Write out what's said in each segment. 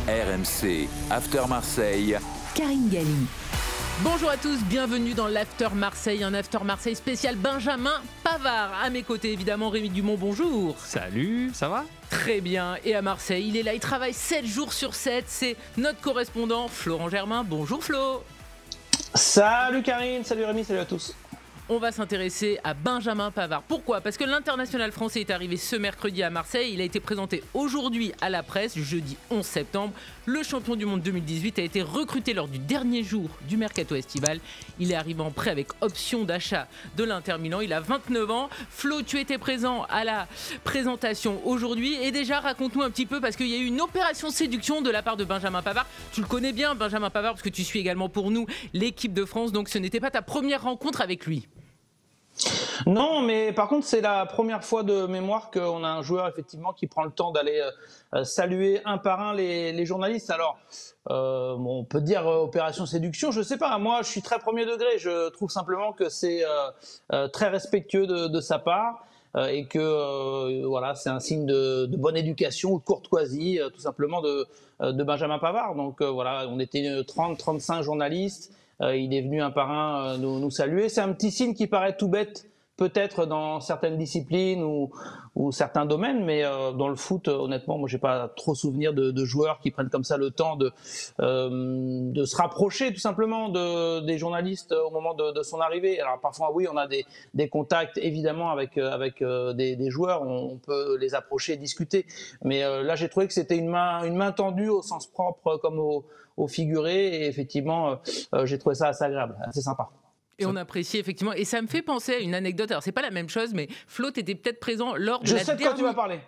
RMC After Marseille. Karine Galli. Bonjour à tous, bienvenue dans l'After Marseille, un After Marseille spécial Benjamin Pavard. À mes côtés, évidemment, Rémi Dumont, bonjour. Salut, ça va ? Très bien, et à Marseille, il est là, il travaille 7 jours sur 7, c'est notre correspondant Florent Germain. Bonjour Flo. Salut Karine, salut Rémi, salut à tous. On va s'intéresser à Benjamin Pavard. Pourquoi ? Parce que l'international français est arrivé ce mercredi à Marseille. Il a été présenté aujourd'hui à la presse, jeudi 11 septembre. Le champion du monde 2018 a été recruté lors du dernier jour du mercato estival. Il est arrivé en prêt avec option d'achat de l'Inter Milan. Il a 29 ans. Flo, tu étais présent à la présentation aujourd'hui. Et déjà, raconte-nous un petit peu, parce qu'il y a eu une opération séduction de la part de Benjamin Pavard. Tu le connais bien, Benjamin Pavard, parce que tu suis également pour nous l'équipe de France. Donc ce n'était pas ta première rencontre avec lui. Non, mais par contre, c'est la première fois de mémoire qu'on a un joueur effectivement qui prend le temps d'aller saluer un par un les journalistes. Alors, on peut dire opération séduction, je sais pas. Moi, je suis très premier degré. Je trouve simplement que c'est très respectueux de sa part et que voilà, c'est un signe de bonne éducation ou de courtoisie, tout simplement de Benjamin Pavard. Donc voilà, on était 30-35 journalistes. Il est venu un par un nous saluer. C'est un petit signe qui paraît tout bête, peut-être dans certaines disciplines ou certains domaines, mais dans le foot, honnêtement, moi, j'ai pas trop souvenir de joueurs qui prennent comme ça le temps de se rapprocher tout simplement des journalistes au moment de son arrivée. Alors parfois, oui, on a des contacts évidemment avec des joueurs, on peut les approcher et discuter. Mais là, j'ai trouvé que c'était une main tendue au sens propre comme au figuré, et effectivement, j'ai trouvé ça assez agréable, assez sympa. Et on apprécie effectivement, et ça me fait penser à une anecdote. Alors c'est pas la même chose, mais Flo, t'étais peut-être présent lors de la dernière... Je sais de quoi tu vas parler.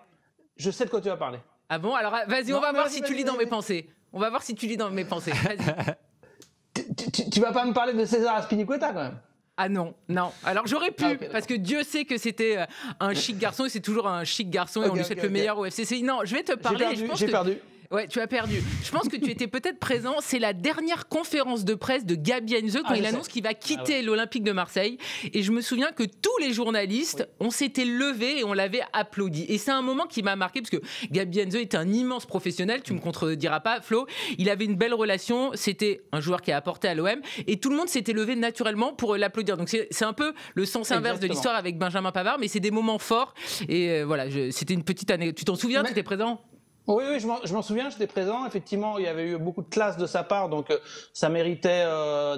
Je sais de quoi tu vas parler. Ah bon ? Alors vas-y, on va voir si tu lis dans mes pensées. On va voir si tu lis dans mes pensées. Vas-y. Tu vas pas me parler de César Azpilicueta quand même ? Ah non. Alors j'aurais pu, parce que Dieu sait que c'était un chic garçon, et c'est toujours un chic garçon, et on lui souhaite le meilleur au FCCI. Non, je vais te parler. J'ai perdu. Ouais, tu as perdu. Je pense que tu étais peut-être présent. C'est la dernière conférence de presse de Gabi Heinze quand il annonce qu'il va quitter l'Olympique de Marseille. Et je me souviens que tous les journalistes, on s'était levés et on l'avait applaudi. Et c'est un moment qui m'a marqué, parce que Gabi Heinze était un immense professionnel. Tu me contrediras pas, Flo. Il avait une belle relation. C'était un joueur qui a apporté à l'OM. Et tout le monde s'était levé naturellement pour l'applaudir. Donc c'est un peu le sens inverse de l'histoire avec Benjamin Pavard. Mais c'est des moments forts. Et voilà, c'était une petite année. Tu t'en souviens ? Tu étais présent ? Oui, je m'en souviens, j'étais présent. Effectivement, il y avait eu beaucoup de classe de sa part, donc ça méritait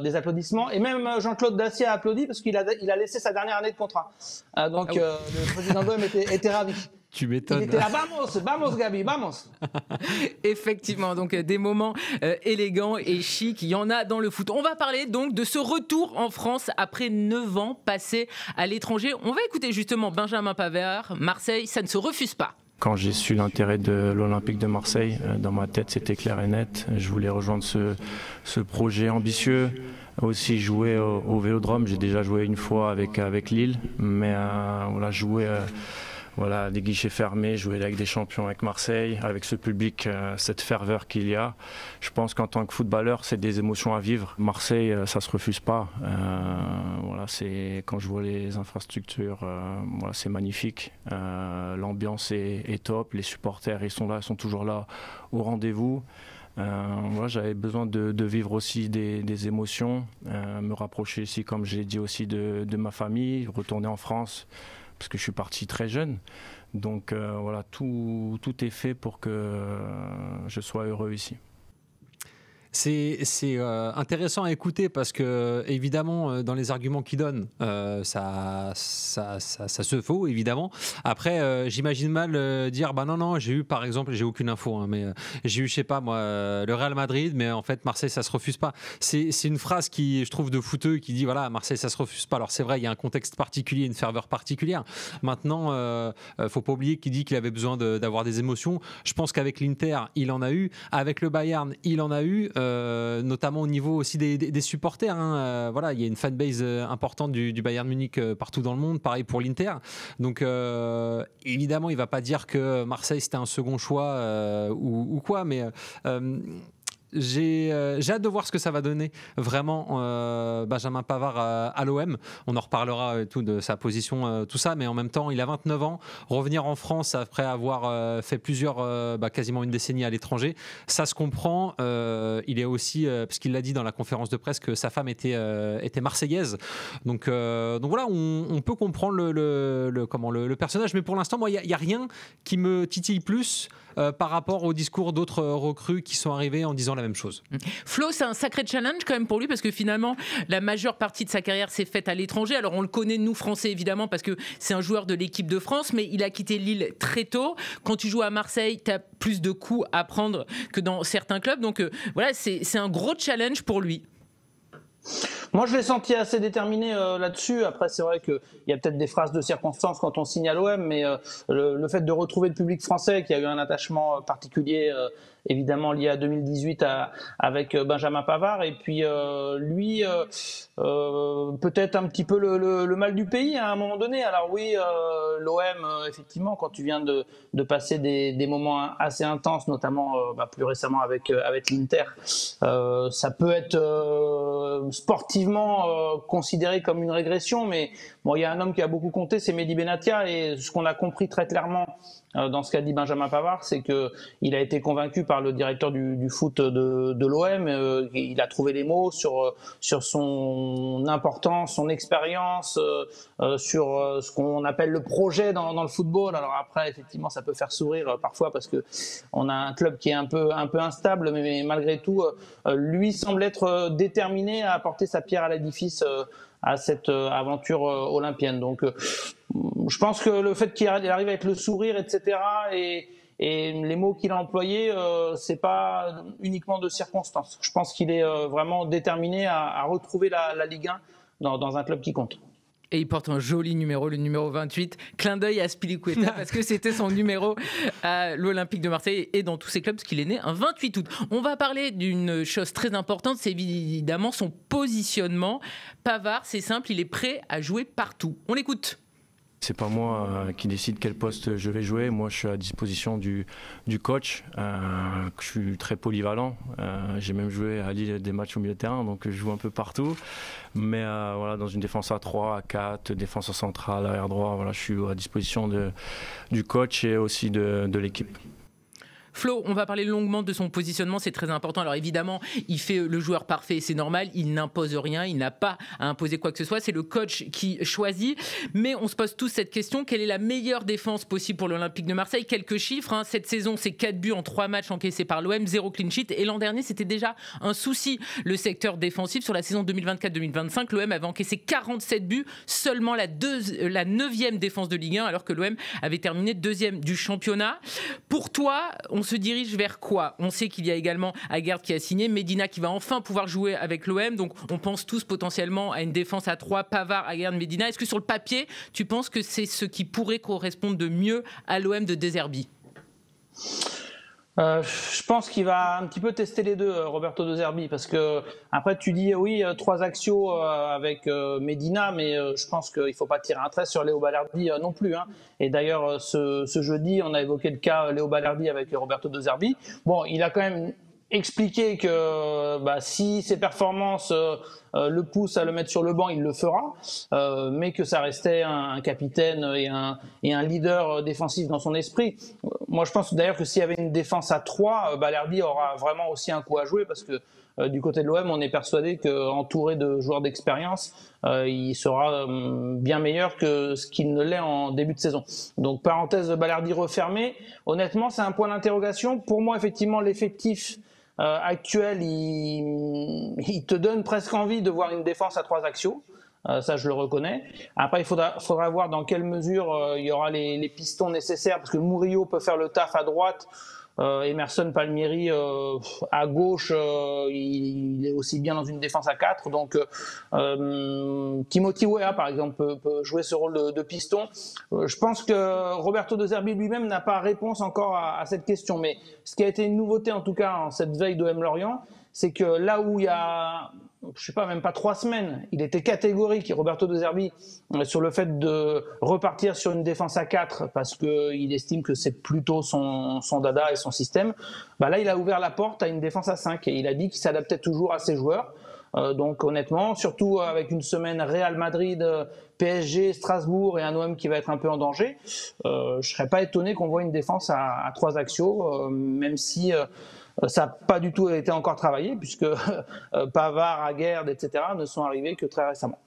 des applaudissements. Et même Jean-Claude Dacier a applaudi parce qu'il a laissé sa dernière année de contrat. Donc le président de l'OM était ravi. Tu m'étonnes. Il était là, vamos Gabi, vamos. Effectivement, donc des moments élégants et chics, il y en a dans le foot. On va parler donc de ce retour en France après 9 ans passés à l'étranger. On va écouter justement Benjamin Pavard. Marseille, ça ne se refuse pas. Quand j'ai su l'intérêt de l'Olympique de Marseille, dans ma tête c'était clair et net. Je voulais rejoindre ce projet ambitieux. Aussi jouer au Vélodrome, j'ai déjà joué une fois avec Lille, mais voilà, jouer des guichets fermés, jouer avec des champions, avec Marseille, avec ce public, cette ferveur qu'il y a. Je pense qu'en tant que footballeur, c'est des émotions à vivre. Marseille, ça se refuse pas. C'est quand je vois les infrastructures, c'est magnifique. L'ambiance est top, les supporters ils sont toujours là au rendez-vous. J'avais besoin de vivre aussi des émotions, me rapprocher aussi, comme je l'ai dit aussi, de ma famille, retourner en France, parce que je suis parti très jeune. Donc tout est fait pour que je sois heureux ici. C'est intéressant à écouter parce que, évidemment, dans les arguments qu'il donne, ça se faut, évidemment. Après, j'imagine mal dire, non, j'ai eu, par exemple, j'ai aucune info, mais j'ai eu, je sais pas, moi, le Real Madrid, mais en fait, Marseille, ça se refuse pas. C'est une phrase qui, je trouve, de footeux, qui dit, voilà, Marseille, ça se refuse pas. Alors, c'est vrai, il y a un contexte particulier, une ferveur particulière. Maintenant, faut pas oublier qu'il dit qu'il avait besoin d'avoir des émotions. Je pense qu'avec l'Inter, il en a eu. Avec le Bayern, il en a eu. Notamment au niveau aussi des supporters. Il y a une fanbase importante du Bayern Munich partout dans le monde, pareil pour l'Inter. Donc évidemment, il ne va pas dire que Marseille c'était un second choix ou quoi, mais j'ai hâte de voir ce que ça va donner vraiment Benjamin Pavard à l'OM. On en reparlera et tout de sa position, tout ça, mais en même temps, il a 29 ans. Revenir en France après avoir fait quasiment une décennie à l'étranger, ça se comprend. Il est aussi, parce qu'il l'a dit dans la conférence de presse, que sa femme était marseillaise. Donc voilà, on peut comprendre le personnage, mais pour l'instant, moi, il n'y a rien qui me titille plus par rapport au discours d'autres recrues qui sont arrivés en disant la même chose. Flo, c'est un sacré challenge quand même pour lui, parce que finalement la majeure partie de sa carrière s'est faite à l'étranger. Alors on le connaît, nous Français évidemment, parce que c'est un joueur de l'équipe de France, mais il a quitté Lille très tôt. Quand tu joues à Marseille, tu as plus de coups à prendre que dans certains clubs, donc voilà, c'est un gros challenge pour lui. Moi, je l'ai senti assez déterminé là-dessus. Après, c'est vrai qu'il y a peut-être des phrases de circonstance quand on signe à l'OM, mais le fait de retrouver le public français, qui a eu un attachement particulier, évidemment lié à 2018 avec Benjamin Pavard, et puis lui, peut-être un petit peu le mal du pays à un moment donné. Alors oui, l'OM, effectivement, quand tu viens de passer des moments assez intenses, notamment plus récemment avec l'Inter, ça peut être sportivement considéré comme une régression, mais bon, il y a un homme qui a beaucoup compté, c'est Mehdi Benatia, et ce qu'on a compris très clairement dans ce qu'a dit Benjamin Pavard, c'est qu'il a été convaincu par le directeur du foot de l'OM. Il a trouvé les mots sur son importance, son expérience, sur ce qu'on appelle le projet dans le football. Alors après, effectivement, ça peut faire sourire parfois parce que on a un club qui est un peu instable, mais malgré tout, lui semble être déterminé à apporter sa pierre à l'édifice à cette aventure olympienne. Donc je pense que le fait qu'il arrive avec le sourire, etc., et les mots qu'il a employés, c'est pas uniquement de circonstance. Je pense qu'il est vraiment déterminé à retrouver la Ligue 1 dans un club qui compte. Et il porte un joli numéro, le numéro 28. Clin d'œil à Spilicueta parce que c'était son numéro à l'Olympique de Marseille et dans tous ses clubs, parce qu'il est né un 28 août. On va parler d'une chose très importante, c'est évidemment son positionnement. Pavard, c'est simple, il est prêt à jouer partout. On l'écoute. C'est pas moi qui décide quel poste je vais jouer. Moi, je suis à disposition du coach. Je suis très polyvalent. J'ai même joué à Lille des matchs au milieu de terrain, donc je joue un peu partout. Mais voilà, dans une défense à 3, à 4, défense centrale, arrière droit, voilà, je suis à disposition du coach et aussi de l'équipe. Flo, on va parler longuement de son positionnement, c'est très important. Alors évidemment, il fait le joueur parfait, c'est normal, il n'impose rien, il n'a pas à imposer quoi que ce soit, c'est le coach qui choisit. Mais on se pose tous cette question, quelle est la meilleure défense possible pour l'Olympique de Marseille? Quelques chiffres, cette saison, c'est 4 buts en 3 matchs encaissés par l'OM, 0 clean sheet. Et l'an dernier, c'était déjà un souci, le secteur défensif. Sur la saison 2024-2025, l'OM avait encaissé 47 buts, seulement la 9e défense de Ligue 1, alors que l'OM avait terminé 2e du championnat. Pour toi, on se dirige vers quoi? On sait qu'il y a également Aguerd qui a signé, Medina qui va enfin pouvoir jouer avec l'OM, donc on pense tous potentiellement à une défense à 3, Pavard, Aguerd, Medina. Est-ce que sur le papier, tu penses que c'est ce qui pourrait correspondre de mieux à l'OM de De Zerbi? Je pense qu'il va un petit peu tester les deux, Roberto De Zerbi, parce que après tu dis oui, 3 axiaux avec Medina, mais je pense qu'il ne faut pas tirer un trait sur Léo Balerdi non plus. Et d'ailleurs, ce jeudi, on a évoqué le cas Léo Balerdi avec Roberto De Zerbi. Bon, il a quand même expliqué que si ses performances le poussent à le mettre sur le banc, il le fera, mais que ça restait un capitaine et un leader défensif dans son esprit. Moi, je pense d'ailleurs que s'il y avait une défense à 3, Balerdi aura vraiment aussi un coup à jouer, parce que du côté de l'OM, on est persuadé qu'entouré de joueurs d'expérience, il sera bien meilleur que ce qu'il ne l'est en début de saison. Donc, parenthèse Balerdi refermée. Honnêtement, c'est un point d'interrogation. Pour moi, effectivement, l'effectif actuel, il te donne presque envie de voir une défense à 3 axiaux. Ça, je le reconnais. Après, il faudra voir dans quelle mesure il y aura les pistons nécessaires, parce que Murillo peut faire le taf à droite. Emerson Palmieri à gauche, il est aussi bien dans une défense à 4. Donc Timothy Weah par exemple peut jouer ce rôle de piston. Je pense que Roberto De Zerbi lui-même n'a pas réponse encore à cette question, mais ce qui a été une nouveauté en tout cas en cette veille d'OM Lorient, c'est que là où il y a, je sais pas, même pas 3 semaines, il était catégorique, Roberto De Zerbi, sur le fait de repartir sur une défense à 4 parce qu'il estime que c'est plutôt son dada et son système. Bah là, il a ouvert la porte à une défense à 5 et il a dit qu'il s'adaptait toujours à ses joueurs. Donc honnêtement, surtout avec une semaine Real Madrid, PSG, Strasbourg et un OM qui va être un peu en danger, je serais pas étonné qu'on voit une défense à 3 axiaux, même si ça n'a pas du tout été encore travaillé puisque Pavard, Aguerd, etc. ne sont arrivés que très récemment.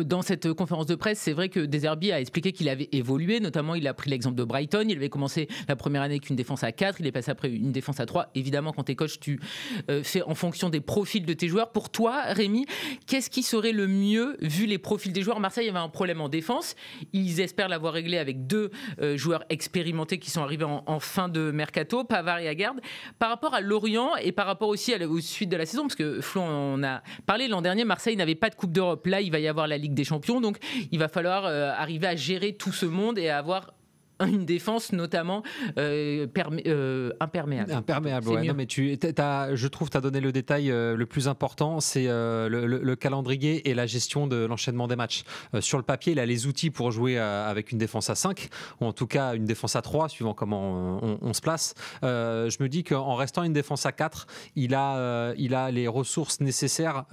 Dans cette conférence de presse, c'est vrai que De Zerbi a expliqué qu'il avait évolué, notamment il a pris l'exemple de Brighton, il avait commencé la première année avec une défense à 4, il est passé après une défense à 3. Évidemment, quand tu es coach, tu fais en fonction des profils de tes joueurs. Pour toi, Rémi, qu'est-ce qui serait le mieux vu les profils des joueurs? Marseille avait un problème en défense, ils espèrent l'avoir réglé avec 2 joueurs expérimentés qui sont arrivés en fin de mercato, Pavard et Aguerd. Par rapport à Lorient et par rapport aussi aux suites de la saison, parce que Flo en a parlé, l'an dernier, Marseille n'avavait pas de Coupe d'Europe. Là, il va y avoir la Ligue des Champions, donc il va falloir arriver à gérer tout ce monde et à avoir une défense notamment imperméable. Imperméable, ouais. Non, mais je trouve que tu as donné le détail le plus important, c'est le calendrier et la gestion de l'enchaînement des matchs. Sur le papier, il a les outils pour jouer avec une défense à 5, ou en tout cas une défense à 3, suivant comment on se place. Je me dis qu'en restant une défense à 4, il a les ressources nécessaires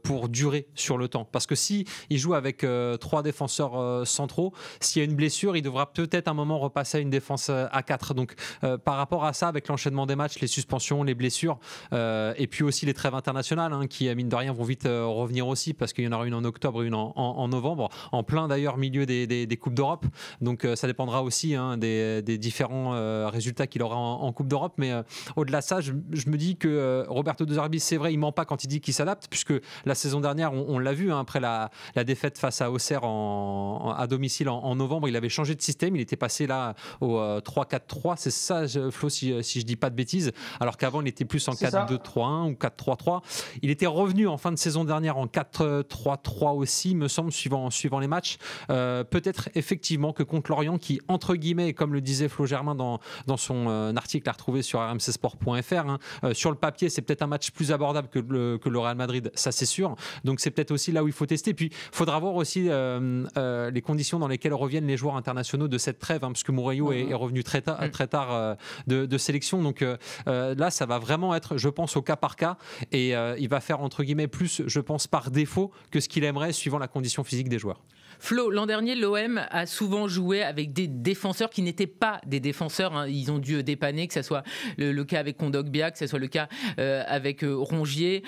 pour durer sur le temps. Parce que si il joue avec 3 défenseurs centraux, s'il y a une blessure, il devra peut-être un moment repasser à une défense à 4. Donc par rapport à ça, avec l'enchaînement des matchs, les suspensions, les blessures et puis aussi les trêves internationales qui mine de rien vont vite revenir aussi, parce qu'il y en aura une en octobre et une en novembre, en plein d'ailleurs milieu des Coupes d'Europe. Donc ça dépendra aussi des différents résultats qu'il aura en Coupe d'Europe. Mais au-delà de ça, je me dis que Roberto De Zerbi, c'est vrai, il ment pas quand il dit qu'il s'adapte, puisque la saison dernière, on l'a vu après la défaite face à Auxerre à domicile en novembre, il avait changé de système, il était passé là au 3-4-3, c'est ça, Flo, si je dis pas de bêtises, alors qu'avant il était plus en 4-2-3-1 ou 4-3-3. Il était revenu en fin de saison dernière en 4-3-3 aussi, me semble, suivant les matchs. Peut-être effectivement que contre Lorient, qui entre guillemets, comme le disait Flo Germain dans son article à retrouver sur rmcsport.fr, sur le papier c'est peut-être un match plus abordable que le Real Madrid, ça c'est sûr. Donc c'est peut-être aussi là où il faut tester. Puis il faudra voir aussi les conditions dans lesquelles reviennent les joueurs internationaux de cette trêve, parce que Murillo est revenu très tard de sélection. Donc là, ça va vraiment être, je pense, au cas par cas. Et il va faire, entre guillemets, plus, je pense, par défaut que ce qu'il aimerait, suivant la condition physique des joueurs. Flo, l'an dernier, l'OM a souvent joué avec des défenseurs qui n'étaient pas des défenseurs. Ils ont dû dépanner, que ce soit le cas avec Kondogbia, que ce soit le cas avec Rongier.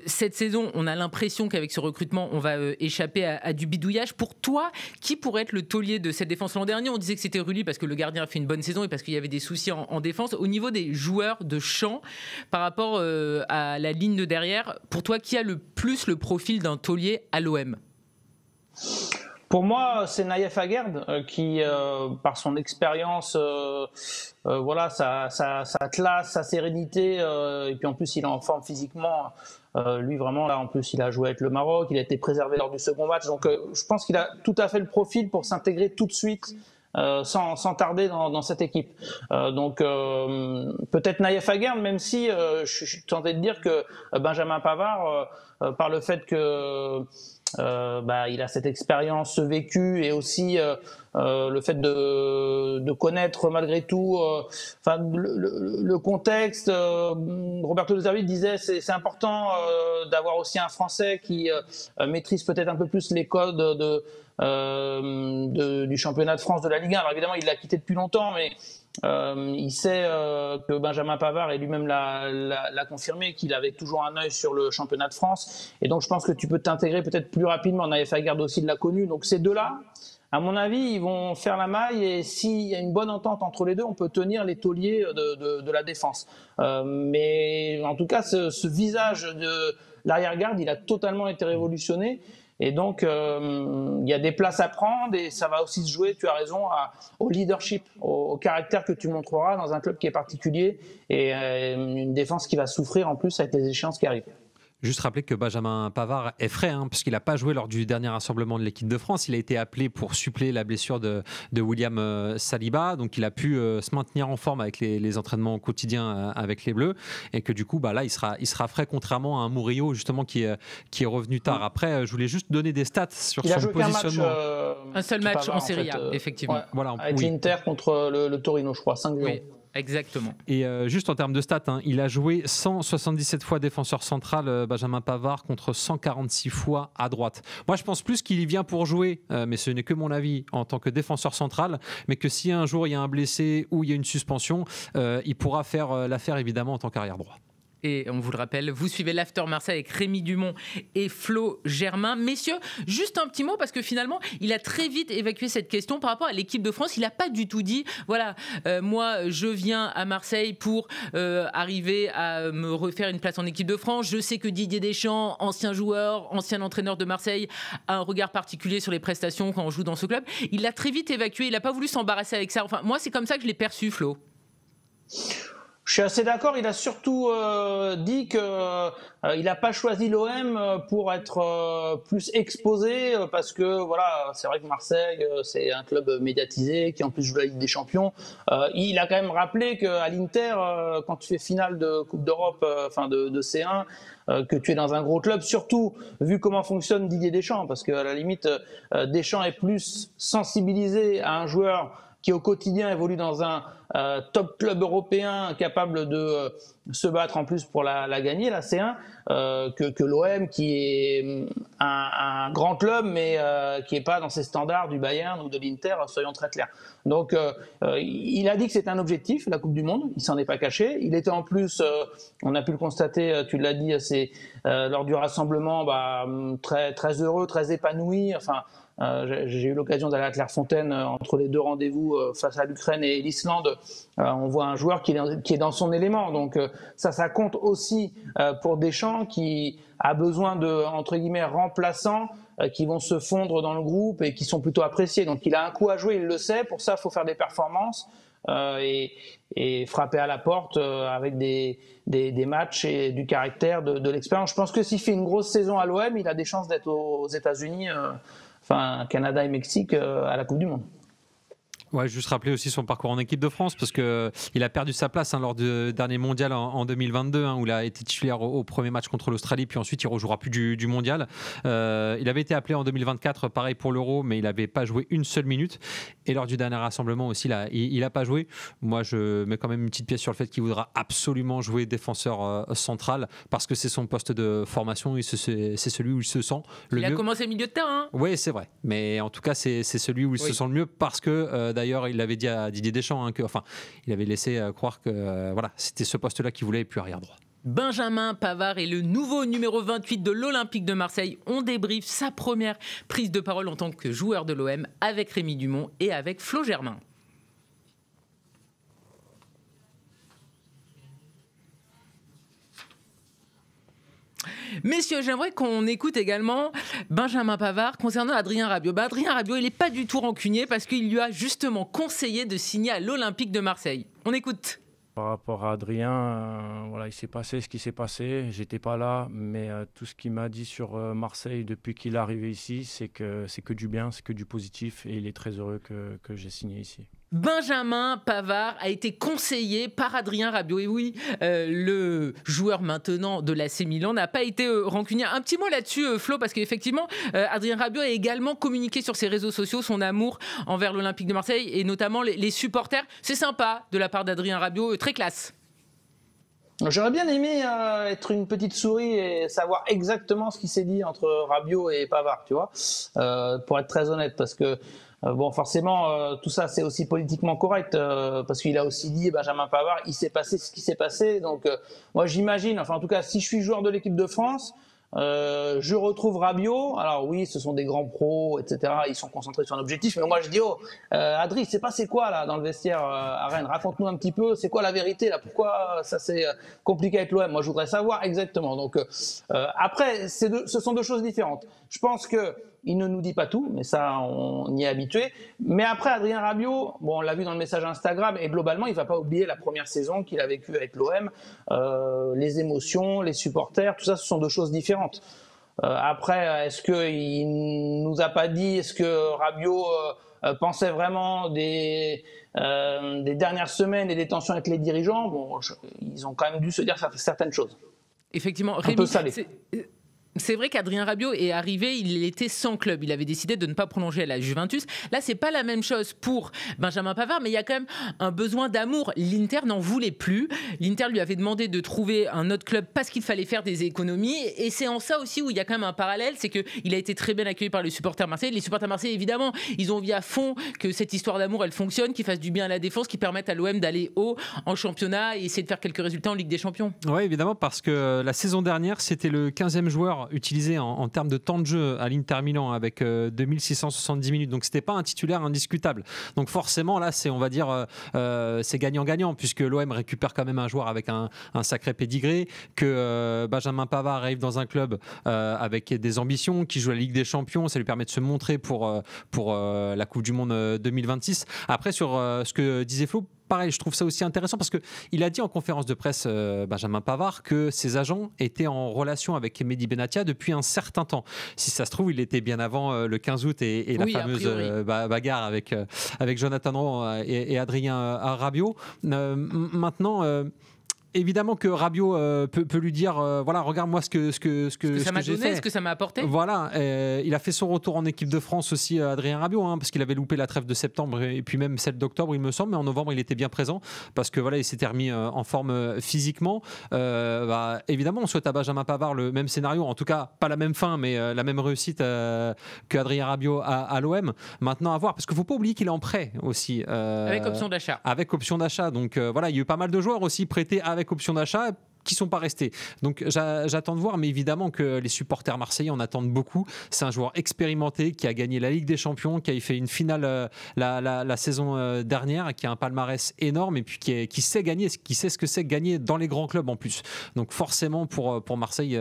Cette saison, on a l'impression qu'avec ce recrutement, on va échapper à du bidouillage. Pour toi, qui pourrait être le taulier de cette défense? L'an dernier, on disait que c'était Rulli parce que le gardien a fait une bonne saison et parce qu'il y avait des soucis en défense. Au niveau des joueurs de champ, par rapport à la ligne de derrière, pour toi, qui a le plus le profil d'un taulier à l'OM? Pour moi, c'est Naïef Aguerd qui, par son expérience, voilà, sa classe, sa sérénité, et puis en plus il est en forme physiquement. Lui vraiment là, en plus il a joué avec le Maroc, il a été préservé lors du second match, donc je pense qu'il a tout à fait le profil pour s'intégrer tout de suite. Sans tarder dans cette équipe. Donc peut-être Naïef Aguerd, même si je suis tenté de dire que Benjamin Pavard, par le fait que il a cette expérience, ce vécu, et aussi le fait de connaître malgré tout le contexte. Roberto De Zerbi disait c'est important d'avoir aussi un Français qui maîtrise peut-être un peu plus les codes du championnat de France, de la Ligue 1. Alors évidemment, il l'a quitté depuis longtemps, mais il sait que Benjamin Pavard, et lui-même l'a confirmé, qu'il avait toujours un œil sur le championnat de France. Et donc, je pense que tu peux t'intégrer peut-être plus rapidement. Naïef Aguerd aussi l'a connu. Donc, ces deux-là, à mon avis, ils vont faire la maille. Et s'il y a une bonne entente entre les deux, on peut tenir les tauliers de la défense. Mais en tout cas, ce visage de l'arrière-garde, il a totalement été révolutionné. Et donc, il y a des places à prendre, et ça va aussi se jouer, tu as raison, au leadership, au caractère que tu montreras dans un club qui est particulier, et une défense qui va souffrir en plus avec les échéances qui arrivent. Juste rappeler que Benjamin Pavard est frais, puisqu'il n'a pas joué lors du dernier rassemblement de l'équipe de France. Il a été appelé pour suppléer la blessure de William Saliba. Donc il a pu se maintenir en forme avec les entraînements quotidiens avec les Bleus. Et que du coup, là, il sera frais, contrairement à un Murillo, justement, qui est revenu tard. Après, je voulais juste donner des stats sur son positionnement. Un seul match Pavard, en Serie A, effectivement. Ouais, voilà, avec l'Inter contre le Torino, je crois, 5-0. Oui. Exactement. Et juste en termes de stats, il a joué 177 fois défenseur central, Benjamin Pavard, contre 146 fois à droite. Moi, je pense plus qu'il y vient pour jouer, mais ce n'est que mon avis, en tant que défenseur central, mais que si un jour il y a un blessé ou il y a une suspension, il pourra faire l'affaire évidemment en tant qu'arrière droit. Et on vous le rappelle, vous suivez l'After Marseille avec Rémi Dumont et Flo Germain. Messieurs, juste un petit mot parce que finalement, il a très vite évacué cette question par rapport à l'équipe de France. Il n'a pas du tout dit, voilà, moi je viens à Marseille pour arriver à me refaire une place en équipe de France. Je sais que Didier Deschamps, ancien joueur, ancien entraîneur de Marseille, a un regard particulier sur les prestations quand on joue dans ce club. Il l'a très vite évacué, il n'a pas voulu s'embarrasser avec ça. Enfin, moi c'est comme ça que je l'ai perçu, Flo. Je suis assez d'accord. Il a surtout dit qu'il n'a pas choisi l'OM pour être plus exposé parce que voilà, c'est vrai que Marseille c'est un club médiatisé qui en plus joue la Ligue des Champions. Il a quand même rappelé qu'à l'Inter, quand tu fais finale de Coupe d'Europe, de C1, que tu es dans un gros club, surtout vu comment fonctionne Didier Deschamps, parce qu'à la limite, Deschamps est plus sensibilisé à un joueur qui au quotidien évolue dans un top club européen capable de se battre en plus pour la gagner, la C1, que l'OM qui est un grand club mais qui n'est pas dans ses standards du Bayern ou de l'Inter, soyons très clairs. Donc il a dit que c'était un objectif, la Coupe du Monde, il s'en est pas caché. Il était en plus, on a pu le constater, tu l'as dit, lors du rassemblement, très, très heureux, très épanoui, enfin. J'ai eu l'occasion d'aller à Clairefontaine entre les deux rendez-vous face à l'Ukraine et l'Islande. On voit un joueur qui est dans son élément. Donc ça compte aussi pour Deschamps qui a besoin de, entre guillemets, remplaçants qui vont se fondre dans le groupe et qui sont plutôt appréciés. Donc il a un coup à jouer, il le sait. Pour ça, il faut faire des performances et frapper à la porte avec des matchs et du caractère, de l'expérience. Je pense que s'il fait une grosse saison à l'OM, il a des chances d'être aux États-Unis. Canada et Mexique à la Coupe du Monde. Ouais, juste rappeler aussi son parcours en équipe de France parce qu'il a perdu sa place lors du dernier mondial en 2022 où il a été titulaire au premier match contre l'Australie, puis ensuite il ne rejouera plus du mondial. Il avait été appelé en 2024, pareil pour l'Euro, mais il n'avait pas joué une seule minute. Et lors du dernier rassemblement aussi, il n'a pas joué. Moi, je mets quand même une petite pièce sur le fait qu'il voudra absolument jouer défenseur central parce que c'est son poste de formation et c'est celui où il se sent le mieux. Il a commencé milieu de terrain. Oui, c'est vrai. Mais en tout cas, c'est celui où il se sent le mieux parce que d'ailleurs, il l'avait dit à Didier Deschamps, il avait laissé croire que c'était ce poste-là qu'il voulait et puis arrière droit. Benjamin Pavard est le nouveau numéro 28 de l'Olympique de Marseille. On débriefe sa première prise de parole en tant que joueur de l'OM avec Rémi Dumont et avec Flo Germain. Messieurs, j'aimerais qu'on écoute également Benjamin Pavard concernant Adrien Rabiot. Adrien Rabiot, il n'est pas du tout rancunier parce qu'il lui a justement conseillé de signer à l'Olympique de Marseille. On écoute. Par rapport à Adrien, il s'est passé ce qui s'est passé. J'étais pas là, mais tout ce qu'il m'a dit sur Marseille depuis qu'il est arrivé ici, c'est que du bien, c'est que du positif, et il est très heureux que j'ai signé ici. Benjamin Pavard a été conseillé par Adrien Rabiot. Et oui, le joueur maintenant de l'AC Milan n'a pas été rancunier. Un petit mot là-dessus, Flo, parce qu'effectivement, Adrien Rabiot a également communiqué sur ses réseaux sociaux son amour envers l'Olympique de Marseille et notamment les supporters. C'est sympa de la part d'Adrien Rabiot, très classe. J'aurais bien aimé être une petite souris et savoir exactement ce qui s'est dit entre Rabiot et Pavard, tu vois, pour être très honnête, parce que forcément, tout ça, c'est aussi politiquement correct, parce qu'il a aussi dit, Benjamin Pavard, il s'est passé ce qui s'est passé. Donc, moi, j'imagine, en tout cas, si je suis joueur de l'équipe de France, je retrouve Rabiot. Alors oui, ce sont des grands pros, etc. Ils sont concentrés sur un objectif. Mais moi, je dis, Adri, c'est passé quoi là dans le vestiaire à Rennes? Raconte-nous un petit peu. C'est quoi la vérité là? Pourquoi ça s'est compliqué avec l'OM? Moi, je voudrais savoir exactement. Donc après, ce sont deux choses différentes. Je pense que il ne nous dit pas tout, mais ça, on y est habitué. Mais après, Adrien Rabiot, bon, on l'a vu dans le message Instagram, et globalement, il ne va pas oublier la première saison qu'il a vécue avec l'OM. Les émotions, les supporters, tout ça, ce sont deux choses différentes. Après, est-ce qu'il nous a pas dit, est-ce que Rabiot pensait vraiment des dernières semaines et des tensions avec les dirigeants? Bon, ils ont quand même dû se dire certaines choses. Effectivement, Un Rémi, peu salé. c'est vrai qu'Adrien Rabiot est arrivé, il était sans club. Il avait décidé de ne pas prolonger à la Juventus. Là, c'est pas la même chose pour Benjamin Pavard, mais il y a quand même un besoin d'amour. L'Inter n'en voulait plus. L'Inter lui avait demandé de trouver un autre club parce qu'il fallait faire des économies. Et c'est en ça aussi où il y a quand même un parallèle, c'est qu'il a été très bien accueilli par les supporters marseillais. Les supporters marseillais, évidemment, ils ont envie à fond que cette histoire d'amour, elle fonctionne, qu'il fasse du bien à la défense, qui permette à l'OM d'aller haut en championnat et essayer de faire quelques résultats en Ligue des Champions. Oui, évidemment, parce que la saison dernière, c'était le 15e joueur utilisé en termes de temps de jeu à l'Inter Milan avec 2670 minutes. Donc, c'était pas un titulaire indiscutable. Donc, forcément, là, c'est, on va dire, c'est gagnant-gagnant puisque l'OM récupère quand même un joueur avec un sacré pédigré, que Benjamin Pavard arrive dans un club avec des ambitions, qui joue la Ligue des Champions. Ça lui permet de se montrer pour la Coupe du Monde 2026. Après, sur ce que disait Flo, pareil, je trouve ça aussi intéressant parce qu'il a dit en conférence de presse, Benjamin Pavard, que ses agents étaient en relation avec Mehdi Benatia depuis un certain temps. Si ça se trouve, il était bien avant le 15 août et la fameuse bagarre avec Jonathan Roy et Adrien Rabiot. Maintenant... évidemment que Rabiot peut lui dire voilà, regarde-moi ce que ça m'a j'ai donné, fait. ce que ça m'a apporté. Voilà, il a fait son retour en équipe de France aussi, Adrien Rabiot, parce qu'il avait loupé la trêve de septembre et puis même celle d'octobre, il me semble, mais en novembre il était bien présent parce que voilà, il s'était remis en forme physiquement. Évidemment, on souhaite à Benjamin Pavard le même scénario, en tout cas pas la même fin, mais la même réussite qu'Adrien Rabiot à l'OM. Maintenant à voir, parce qu'il ne faut pas oublier qu'il est en prêt aussi. Avec option d'achat. Avec option d'achat, donc voilà, il y a eu pas mal de joueurs aussi prêtés avec option d'achat qui ne sont pas restés. Donc j'attends de voir, mais évidemment que les supporters marseillais en attendent beaucoup. C'est un joueur expérimenté qui a gagné la Ligue des Champions, qui a fait une finale la saison dernière, qui a un palmarès énorme et puis qui sait gagner, qui sait ce que c'est gagner dans les grands clubs en plus. Donc forcément pour Marseille,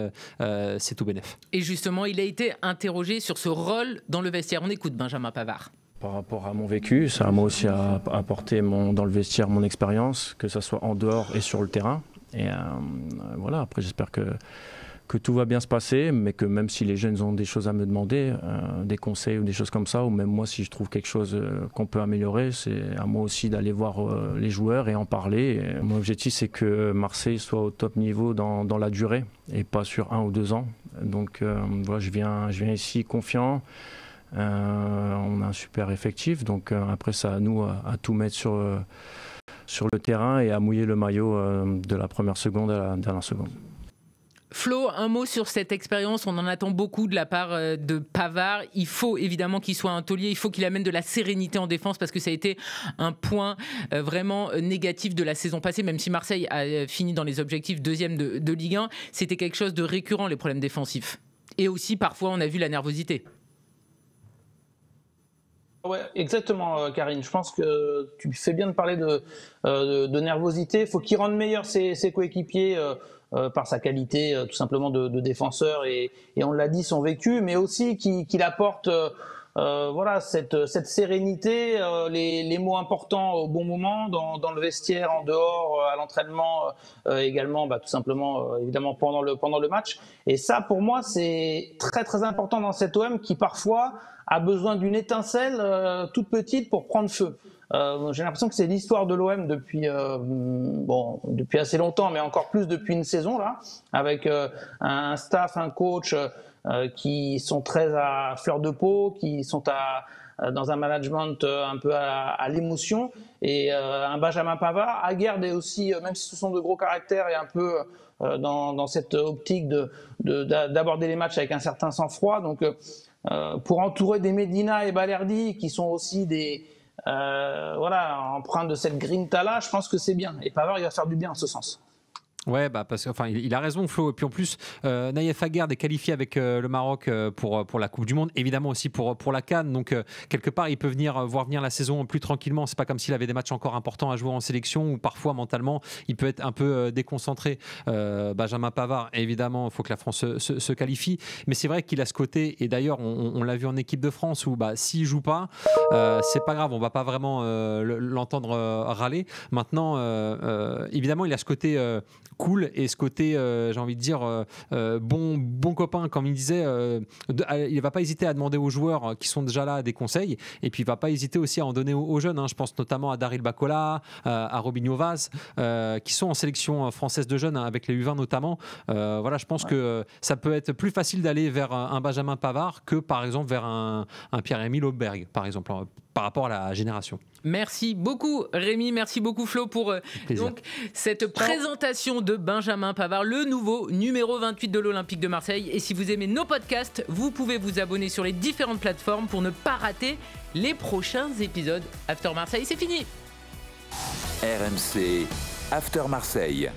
c'est tout bénef. Et justement, il a été interrogé sur ce rôle dans le vestiaire. On écoute Benjamin Pavard. Par rapport à mon vécu, ça m'a aussi apporté dans le vestiaire mon expérience, que ce soit en dehors et sur le terrain. Et voilà, après j'espère que tout va bien se passer, mais que même si les jeunes ont des choses à me demander, des conseils ou des choses comme ça, ou même moi si je trouve quelque chose qu'on peut améliorer, c'est à moi aussi d'aller voir les joueurs et en parler. Et mon objectif c'est que Marseille soit au top niveau dans la durée et pas sur 1 ou 2 ans. Donc voilà, je viens ici confiant. On a un super effectif, donc après c'est à nous à tout mettre sur le terrain et à mouiller le maillot de la première seconde à la dernière seconde. Flo, un mot sur cette expérience, on en attend beaucoup de la part de Pavard. Il faut évidemment qu'il soit un taulier, il faut qu'il amène de la sérénité en défense parce que ça a été un point vraiment négatif de la saison passée, même si Marseille a fini dans les objectifs deuxième de Ligue 1, c'était quelque chose de récurrent les problèmes défensifs. Et aussi parfois on a vu la nervosité. Ouais, exactement, Karine. Je pense que tu fais bien de parler de nervosité. Il faut qu'il rende meilleur ses coéquipiers par sa qualité tout simplement de défenseur et on l'a dit, son vécu, mais aussi qu'il apporte voilà, cette sérénité, les mots importants au bon moment, dans le vestiaire, en dehors, à l'entraînement, également, tout simplement, évidemment, pendant le match. Et ça, pour moi, c'est très, très important dans cet OM qui, parfois, a besoin d'une étincelle toute petite pour prendre feu. J'ai l'impression que c'est l'histoire de l'OM depuis assez longtemps, mais encore plus depuis une saison, là, avec un staff, un coach qui sont très à fleur de peau, qui sont dans un management un peu à l'émotion, et un Benjamin Pavard, Aguerd est aussi, même si ce sont de gros caractères, et un peu dans cette optique d'aborder les matchs avec un certain sang-froid. Donc pour entourer des Medina et Balerdi qui sont aussi empreints de cette grinta-là, je pense que c'est bien. Et Pavard, il va faire du bien en ce sens. Ouais, parce que, enfin, il a raison, Flo. Et puis en plus, Naïef Aguerd est qualifié avec le Maroc pour la Coupe du Monde, évidemment aussi pour la CAN. Donc quelque part, il peut voir venir la saison plus tranquillement. C'est pas comme s'il avait des matchs encore importants à jouer en sélection ou parfois mentalement, il peut être un peu déconcentré. Benjamin Pavard, évidemment, il faut que la France se qualifie. Mais c'est vrai qu'il a ce côté. Et d'ailleurs, on l'a vu en équipe de France où s'il joue pas, c'est pas grave. On va pas vraiment l'entendre râler. Maintenant, évidemment, il a ce côté cool et ce côté, j'ai envie de dire, bon copain, comme il disait. Il va pas hésiter à demander aux joueurs qui sont déjà là des conseils, et puis il va pas hésiter aussi à en donner aux jeunes. Je pense notamment à Daryl Bacola, à Robinho Vaz, qui sont en sélection française de jeunes, avec les U20 notamment. Voilà, je pense que ça peut être plus facile d'aller vers un Benjamin Pavard que par exemple vers un Pierre-Emile Hauberg, par exemple, par rapport à la génération. Merci beaucoup Rémi, merci beaucoup Flo pour donc, cette présentation de Benjamin Pavard, le nouveau numéro 28 de l'Olympique de Marseille. Et si vous aimez nos podcasts, vous pouvez vous abonner sur les différentes plateformes pour ne pas rater les prochains épisodes. After Marseille, c'est fini. RMC After Marseille.